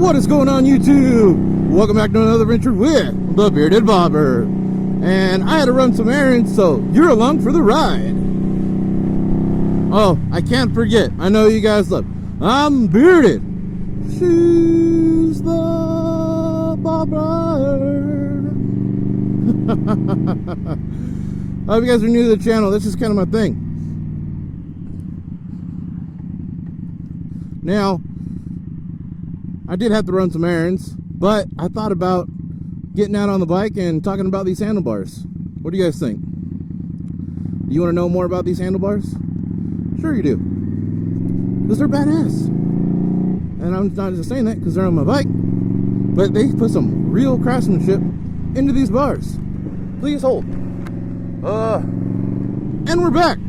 What is going on, YouTube? Welcome back to another adventure with the Bearded Bobber. And I had to run some errands, so you're along for the ride. Oh, I can't forget. I know you guys look. I'm bearded. She's the bobber. I hope you guys are new to the channel. This is kind of my thing. Now, I did have to run some errands, but I thought about getting out on the bike and talking about these handlebars. What do you guys think? Do you want to know more about these handlebars? Sure you do. Because they're badass. And I'm not just saying that because they're on my bike, but they put some real craftsmanship into these bars. Please hold. And we're back.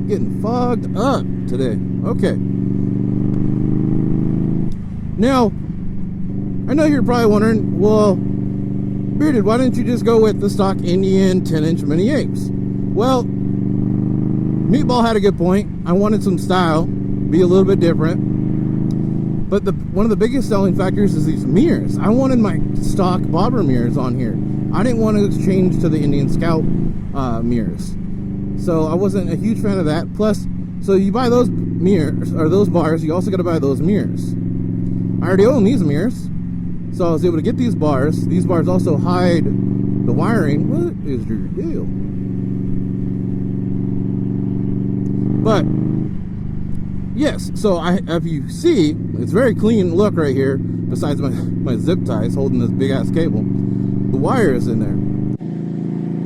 Getting fogged up today. Okay. Now, I know you're probably wondering, well, Bearded, why didn't you just go with the stock Indian 10-inch mini apes? Well, Meatball had a good point. I wanted some style, be a little bit different. But one of the biggest selling factors is these mirrors. I wanted my stock bobber mirrors on here. I didn't want to change to the Indian Scout mirrors. So I wasn't a huge fan of that. Plus, so you buy those mirrors, or those bars, you also got to buy those mirrors. I already own these mirrors, so I was able to get these bars. These bars also hide the wiring. What is your deal? But yes, so if you see, it's very clean look right here. Besides my zip ties holding this big ass cable, the wire is in there.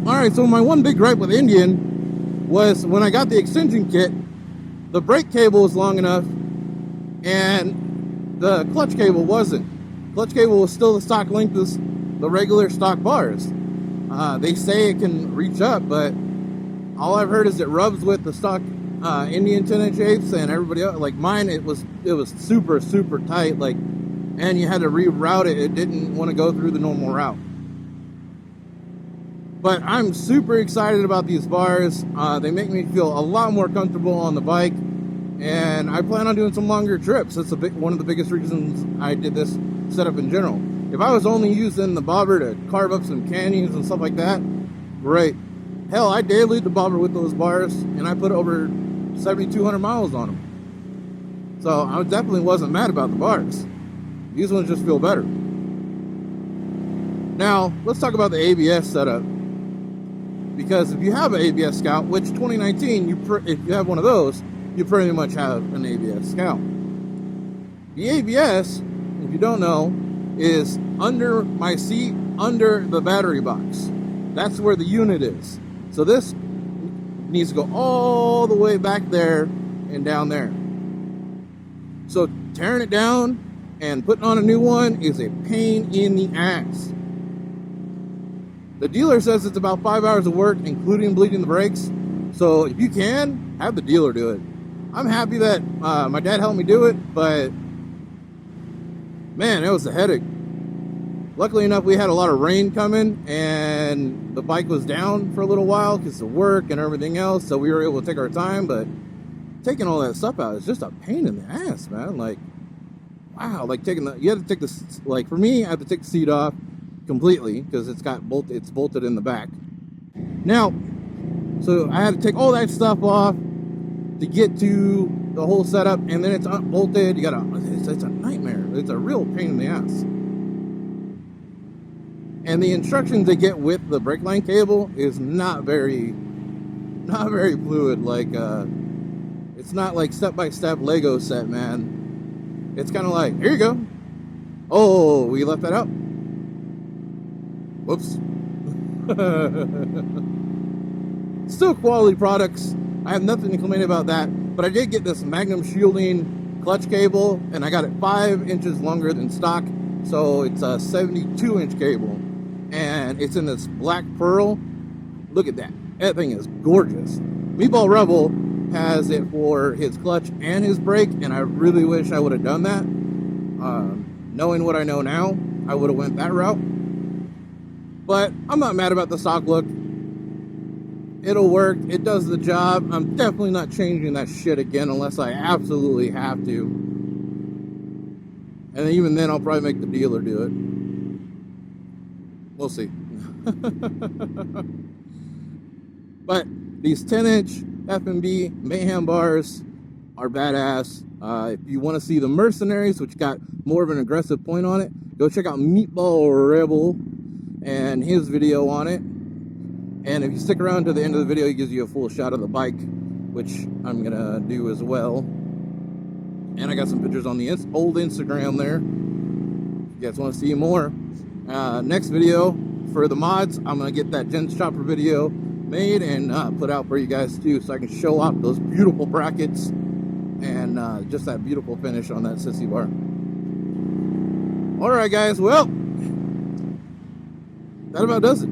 All right, so my one big gripe with Indian was when I got the extension kit, the brake cable was long enough, and the clutch cable wasn't. Clutch cable was still the stock length as the regular stock bars. They say it can reach up, but all I've heard is it rubs with the stock Indian 10-inch apes, and everybody else, like mine, it was super tight, like, and you had to reroute it. It didn't want to go through the normal route. But I'm super excited about these bars. They make me feel a lot more comfortable on the bike. And I plan on doing some longer trips. That's one of the biggest reasons I did this setup in general. If I was only using the bobber to carve up some canyons and stuff like that, great. Hell, I daily the bobber with those bars, and I put over 7,200 miles on them. So I definitely wasn't mad about the bars. These ones just feel better. Now, let's talk about the ABS setup. Because if you have an ABS Scout, which 2019, if you have one of those, you pretty much have an ABS Scout. The ABS, if you don't know, is under my seat, under the battery box. That's where the unit is. So this needs to go all the way back there and down there. So tearing it down and putting on a new one is a pain in the ass. The dealer says it's about 5 hours of work, including bleeding the brakes. So if you can, have the dealer do it. I'm happy that my dad helped me do it, but man, it was a headache. Luckily enough, we had a lot of rain coming, and the bike was down for a little while because of work and everything else, so we were able to take our time. But taking all that stuff out is just a pain in the ass, man. Like, wow, like you have to take this, like for me, I have to take the seat off completely because it's bolted in the back. Now, so I had to take all that stuff off to get to the whole setup, and then it's unbolted. It's a nightmare. It's a real pain in the ass. And the instructions they get with the brake line cable is not very fluid. Like, it's not like step-by-step Lego set, man. It's kind of like, here you go. Oh, we left that out. Whoops. Still quality products. I have nothing to complain about that, but I did get this Magnum shielding clutch cable, and I got it 5 inches longer than stock, so it's a 72-inch cable, and it's in this black pearl. Look at that. That thing is gorgeous. Meatball Rebel has it for his clutch and his brake, and I really wish I would have done that. Knowing what I know now, I would have went that route. But I'm not mad about the stock look. It'll work. It does the job. I'm definitely not changing that shit again unless I absolutely have to. And even then, I'll probably make the dealer do it. We'll see. But these 10-inch FMB Mayhem Bars are badass. If you want to see the Mercenaries, which got more of an aggressive point on it, go check out Meatball Rebel and his video on it. And if you stick around to the end of the video, he gives you a full shot of the bike, which I'm gonna do as well. And I got some pictures on the old Instagram there. If you guys want to see more. Next video for the mods, I'm gonna get that Ginz Chopper video made and put out for you guys too, so I can show off those beautiful brackets and just that beautiful finish on that sissy bar. Alright guys, well, that about does it.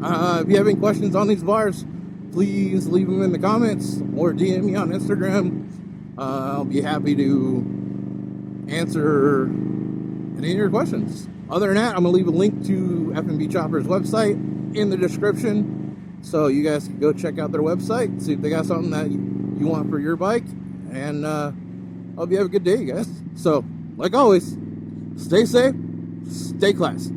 If you have any questions on these bars, please leave them in the comments or DM me on Instagram. I'll be happy to answer any of your questions. Other than that, I'm going to leave a link to FMB Choppers' website in the description, so you guys can go check out their website, see if they got something that you want for your bike, and I hope you have a good day, guys. So, like always, stay safe, stay classy.